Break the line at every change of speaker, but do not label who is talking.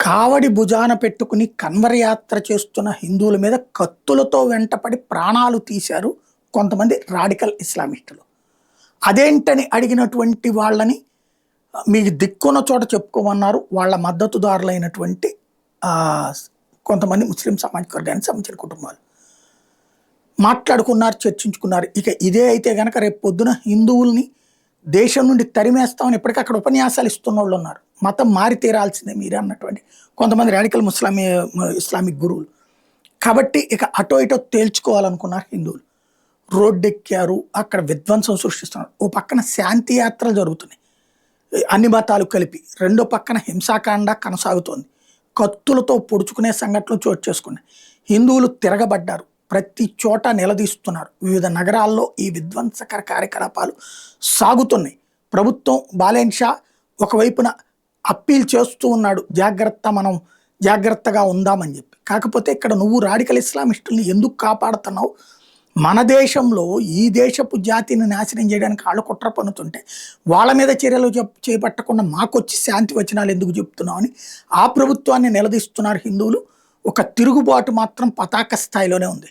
కావడి భుజాన పెట్టుకుని కన్వరయాత్ర చేస్తున్న హిందువుల మీద కత్తులతో వెంటపడి ప్రాణాలు తీశారు కొంతమంది రాడికల్ ఇస్లామిస్టులు. అదేంటని అడిగినటువంటి వాళ్ళని మీకు దిక్కున్న చోట చెప్పుకోమన్నారు వాళ్ళ మద్దతుదారులైనటువంటి కొంతమంది ముస్లిం సామాజిక వర్గానికి సంబంధించిన కుటుంబాలు. మాట్లాడుకున్నారు, చర్చించుకున్నారు. ఇక ఇదే అయితే కనుక రేపు పొద్దున హిందువుల్ని దేశం నుండి తరిమేస్తామని ఎప్పటికక్కడ ఉపన్యాసాలు ఇస్తున్న వాళ్ళు ఉన్నారు. మతం మారి తీరాల్సిందే మీరే అన్నటువంటి కొంతమంది రాడికల్ ఇస్లామిక్ గురువులు. కాబట్టి ఇక అటో ఇటో తేల్చుకోవాలనుకున్నారు హిందువులు. రోడ్డెక్కారు, అక్కడ విధ్వంసం సృష్టిస్తున్నారు. ఓ పక్కన శాంతి యాత్రలు జరుగుతున్నాయి అన్ని మతాలు కలిపి, రెండో పక్కన హింసాకాండ కొనసాగుతోంది. కత్తులతో పొడుచుకునే సంఘటనలు చోటు చేసుకున్నాయి. హిందువులు తిరగబడ్డారు, ప్రతి చోట నిలదీస్తున్నారు. వివిధ నగరాల్లో ఈ విధ్వంసకర కార్యకలాపాలు సాగుతున్నాయి. ప్రభుత్వం బాలేన్ షా ఒకవైపున అప్పీల్ చేస్తూ ఉన్నాడు, మనం జాగ్రత్తగా ఉందామని చెప్పి. కాకపోతే ఇక్కడ నువ్వు రాడికల్ ఇస్లామిస్టుల్ని ఎందుకు కాపాడుతున్నావు? మన దేశంలో ఈ దేశపు జాతిని నాశనం చేయడానికి వాళ్ళు కుట్ర పన్నుతుంటే వాళ్ళ మీద చర్యలు చేపట్టకుండా మాకొచ్చి శాంతి వచనాలు ఎందుకు చెప్తున్నావు అని ఆ ప్రభుత్వాన్ని నిలదీస్తున్నారు హిందువులు. ఒక తిరుగుబాటు మాత్రం పతాక స్థాయిలోనే ఉంది.